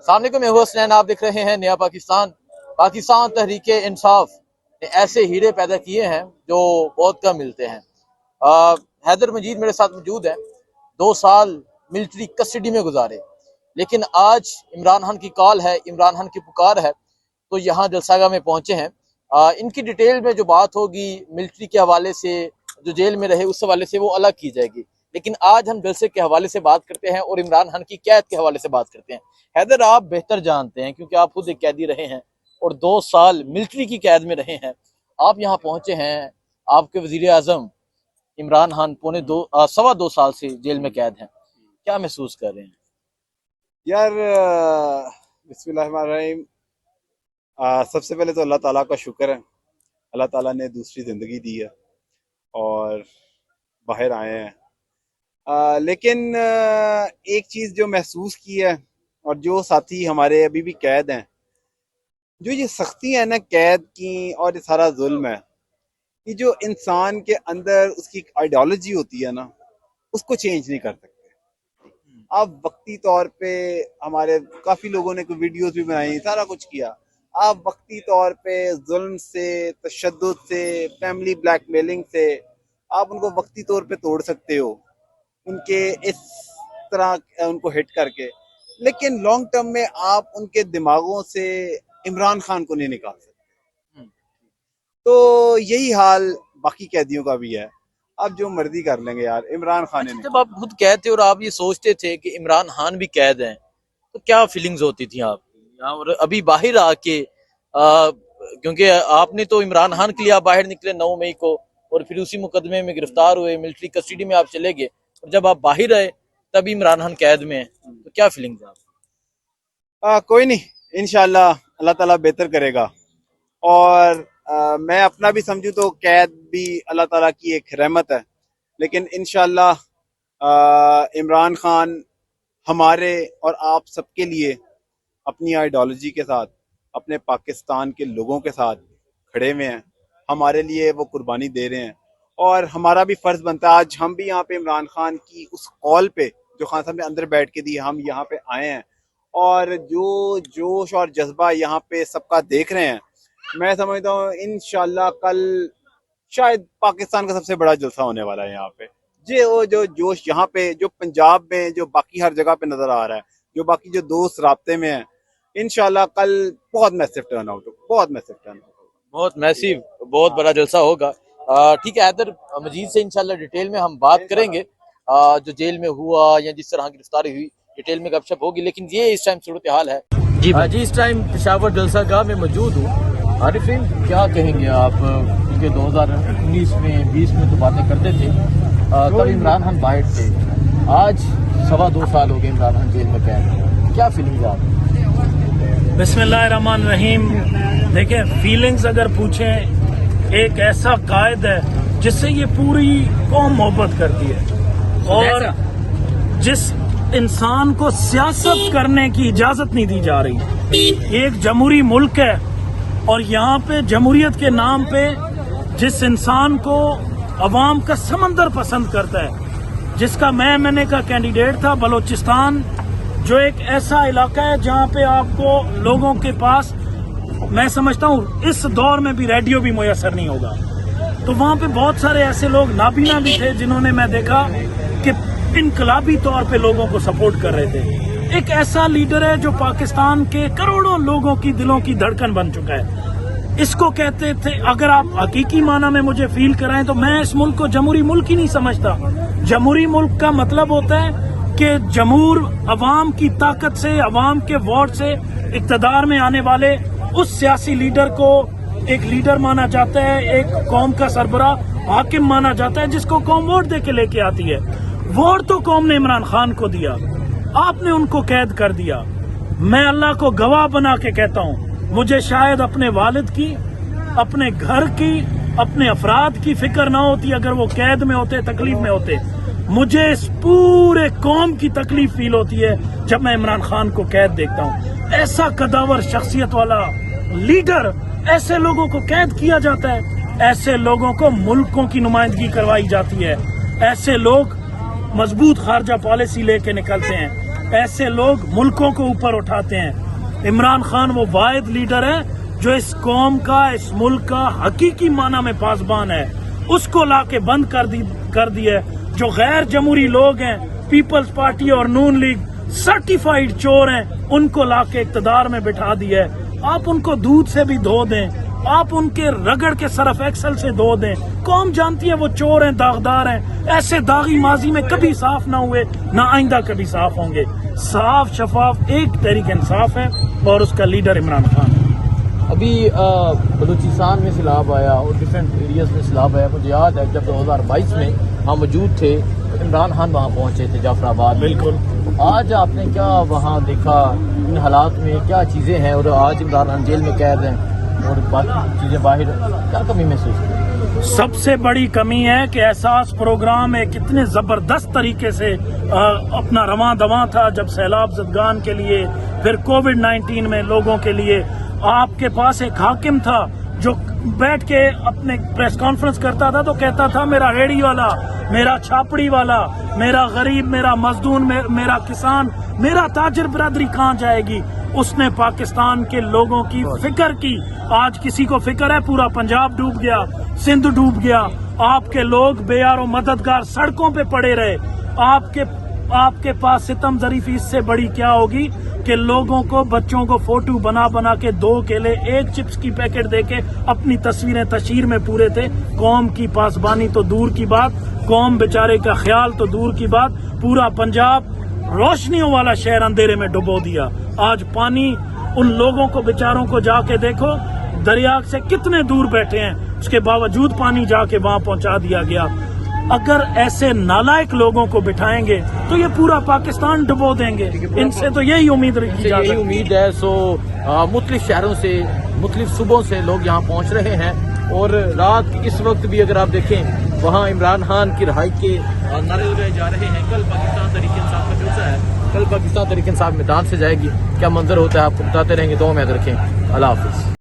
सामने को मैं हूं हसनैन, आप देख रहे हैं नया पाकिस्तान। पाकिस्तान तहरीक इंसाफ ने ऐसे हीरे पैदा किए हैं जो बहुत कम मिलते हैं। हैदर मजीद मेरे साथ मौजूद है। 2 साल मिलिट्री कस्टडी में गुजारे, लेकिन आज इमरान खान की कॉल है, इमरान खान की पुकार है, तो यहाँ जलसागाह में पहुंचे हैं। इनकी डिटेल में जो बात होगी मिलिट्री के हवाले से, जो जेल में रहे उस हवाले से, वो अलग की जाएगी। लेकिन आज हम जलसे के हवाले से बात करते हैं और इमरान खान की कैद के हवाले से बात करते हैं। हैदर, आप बेहतर जानते हैं क्योंकि आप खुद एक कैदी रहे हैं और 2 साल मिलिट्री की कैद में रहे हैं। आप यहाँ पहुंचे हैं, आपके वजीर आजम इमरान खान सवा दो साल से जेल में कैद हैं, क्या महसूस कर रहे हैं? यार बिस्मिल्लाहिर्रहमानिर्रहीम, सबसे पहले तो अल्लाह ताला का शुक्र है। अल्लाह ताला ने दूसरी ज़िंदगी दी है और बाहर आए हैं। लेकिन एक चीज़ जो महसूस की है, और जो साथी हमारे अभी भी कैद हैं, जो ये सख्ती है ना कैद की और ये सारा जुल्म है, ये जो इंसान के अंदर उसकी आइडियोलॉजी होती है ना, उसको चेंज नहीं कर सकते। आप वक्ती तौर पे, हमारे काफ़ी लोगों ने कोई वीडियोस भी बनाई, सारा कुछ किया, आप वक्ती तौर पे जुल्म से, तशद्दुद से, फैमिली ब्लैकमेलिंग से आप उनको वक्ती तौर पे तोड़ सकते हो, उनके इस तरह उनको हिट करके, लेकिन लॉन्ग टर्म में आप उनके दिमागों से इमरान खान को नहीं निकाल सकते। तो यही हाल बाकी कैदियों का भी है। अब जो मर्जी कर लेंगे यार, इमरान खान ने। जब आप खुद कैद थे और आप ये सोचते थे कि इमरान खान भी कैद हैं, तो क्या फीलिंग्स होती थी आप? और अभी बाहर आके क्योंकि आपने तो इमरान खान के लिए आप बाहर निकले 9 मई को, और फिर उसी मुकदमे में गिरफ्तार हुए, मिलिट्री कस्टडी में आप चले गए, और जब आप बाहर आए तभी इमरान खान कैद में है, तो क्या फीलिंग्स आप? कोई नहीं, इंशाल्लाह अल्लाह ताला बेहतर करेगा। और मैं अपना भी समझूं तो कैद भी अल्लाह ताला की एक रहमत है, लेकिन इंशाल्लाह इमरान खान हमारे और आप सबके लिए अपनी आइडियोलॉजी के साथ, अपने पाकिस्तान के लोगों के साथ खड़े हुए हैं। हमारे लिए वो कुर्बानी दे रहे हैं और हमारा भी फर्ज बनता है। आज हम भी यहाँ पे इमरान खान की उस कॉल पे जो खान साहब ने अंदर बैठ के दी, हम यहाँ पे आए हैं और जो जोश और जज्बा यहाँ पे सबका देख रहे हैं, मैं समझता हूँ इंशाल्लाह कल शायद पाकिस्तान का सबसे बड़ा जलसा होने वाला है यहाँ पे। वो जो जोश यहाँ पे, जो पंजाब में, जो बाकी हर जगह पे नजर आ रहा है, जो बाकी जो दोस्त राब्ते में हैं, इंशाल्लाह कल बहुत मैसिव टर्न आउट होगा, बहुत मैसिव, बहुत बड़ा जलसा होगा। ठीक है हैदर, मजीद से इंशाल्लाह डिटेल में हम बात करेंगे, जो जेल में हुआ या जिस तरह गिरफ्तारी हुई, डिटेल में गपशप होगी। लेकिन ये इस टाइम सूरत हाल है जी इस टाइम पेशावर जलसागाह में मौजूद हूँ। आरिफीन, क्या कहेंगे आप? क्योंकि 2019 में 20 में तो बातें करते थे, तब इमरान खान बाहर थे, आज सवा 2 साल हो गए इमरान खान जेल में कैद, क्या फीलिंग आप? बिस्मिल्लाहिर्रहमानिर्रहीम। देखिए, फीलिंग्स अगर पूछें, एक ऐसा कायद है जिससे ये पूरी कौम मोहब्बत करती है, और जिस इंसान को सियासत करने की इजाजत नहीं दी जा रही। एक जमहूरी मुल्क है और यहाँ पे जमहूरियत के नाम पे जिस इंसान को अवाम का समंदर पसंद करता है, जिसका मैंने का कैंडिडेट था बलोचिस्तान, जो एक ऐसा इलाका है जहाँ पे आपको लोगों के पास, मैं समझता हूँ इस दौर में भी रेडियो भी मुयसर नहीं होगा, तो वहाँ पे बहुत सारे ऐसे लोग नाबीना भी थे जिन्होंने, मैं देखा कि इनकलाबी तौर पे लोगों को सपोर्ट कर रहे थे। एक ऐसा लीडर है जो पाकिस्तान के करोड़ों लोगों की दिलों की धड़कन बन चुका है। इसको कहते थे, अगर आप हकीकी माना में मुझे फील कराएं तो मैं इस मुल्क को जमहूरी मुल्क ही नहीं समझता। जमहूरी मुल्क का मतलब होता है कि जमहूर अवाम की ताकत से, अवाम के वोट से इक़्तिदार में आने वाले उस सियासी लीडर को एक लीडर माना जाता है, एक कौम का सरबराह हाकिम माना जाता है, जिसको कौम वोट दे के लेके आती है। वोट तो कौम ने इमरान खान को दिया, आपने उनको कैद कर दिया। मैं अल्लाह को गवाह बना के कहता हूँ, मुझे शायद अपने वालिद की, अपने घर की, अपने अफराद की फिक्र ना होती अगर वो कैद में होते, तकलीफ में होते। मुझे इस पूरे कौम की तकलीफ फील होती है जब मैं इमरान खान को कैद देखता हूँ। ऐसा कदावर शख्सियत वाला लीडर, ऐसे लोगों को कैद किया जाता है, ऐसे लोगों को मुल्कों की नुमाइंदगी करवाई जाती है, ऐसे लोग मजबूत खारजा पॉलिसी लेके निकलते हैं, ایسے لوگ ملکوں کو اوپر اٹھاتے ہیں. عمران خان وہ واحد لیڈر ہے جو اس قوم کا، اس ملک کا حقیقی معنی میں پاسبان ہے. اس کو لا کے بند کر دیا. جو غیر جمہوری لوگ ہیں، پیپلز پارٹی اور نون لیگ سرٹیفائیڈ چور ہیں، ان کو لا کے اقتدار میں بٹھا دیا ہے. آپ ان کو دودھ سے بھی دھو دیں، آپ ان کے رگڑ کے سرف ایکسل سے دھو دیں، قوم جانتی ہے وہ چور ہیں، داغدار ہیں. ایسے داغی ماضی میں کبھی صاف نہ ہوئے، نہ آئندہ کبھی صاف ہوں گے. صاف شفاف ایک تحریک انصاف ہے اور اس کا لیڈر عمران خان ہے. ابھی بلوچستان میں سیلاب آیا اور ڈفرینٹ ایریاز میں سیلاب آیا. مجھے یاد ہے جب 2022 میں ہم موجود تھے، عمران خان وہاں پہنچے تھے جعفر آباد. بالکل. آج آپ نے کیا وہاں دیکھا، ان حالات میں کیا چیزیں ہیں، اور آج عمران خان جیل میں قید ہیں اور باقی چیزیں باہر، کیا کمی محسوس کی؟ سب سے بڑی کمی ہے کہ احساس پروگرام ایک اتنے زبردست طریقے سے اپنا رواں دواں تھا جب سیلاب زدگان کے لیے، پھر کووڈ-19 میں لوگوں کے لیے. آپ کے پاس ایک حاکم تھا جو بیٹھ کے اپنے پریس کانفرنس کرتا تھا تو کہتا تھا میرا ریڑھی والا، میرا چھاپڑی والا، میرا غریب، میرا مزدور، میرا کسان، میرا تاجر برادری کہاں جائے گی. اس نے پاکستان کے لوگوں کی فکر کی. آج کسی کو فکر ہے؟ پورا پنجاب ڈوب گیا، سندھ ڈوب گیا. آپ کے لوگ بے یار و مددگار سڑکوں پہ پڑے رہے. آپ کے پاس ستم ظریفی اس سے بڑی کیا ہوگی کہ لوگوں کو، بچوں کو فوٹو بنا کے 2 کیلے 1 چپس کی پیکٹ دے کے اپنی تصویریں تشہیر میں پورے تھے. قوم کی پاسبانی تو دور کی بات، قوم بیچارے کا خیال تو دور کی بات. پورا پنجاب روشنیوں والا شہر اندھیرے میں ڈبو دیا. آج پانی ان لوگوں کو بیچاروں کو جا کے دیکھو، دریا سے کتنے دور بیٹھے ہیں، اس کے باوجود پانی جا کے وہاں پہنچا دیا گیا. اگر ایسے نالائق لوگوں کو بٹھائیں گے تو یہ پورا پاکستان ڈبو دیں گے. ان سے تو یہی امید رکھی جا سکتی ہے. امید ہے. مختلف شہروں سے، مختلف صوبوں سے لوگ یہاں پہنچ رہے ہیں، اور رات اس وقت بھی اگر آپ دیکھیں وہاں عمران خان کی رہائی کے نعرے لگائے جا رہے ہیں. کل پاکستان تحریک انصاف کا جلسہ ہے، کل پاکستان تحریک انصاف میدان سے جائے گی. کیا منظر ہوتا ہے آپ کو بتاتے رہیں گے. دعا میں یاد رکھیں. اللہ حافظ.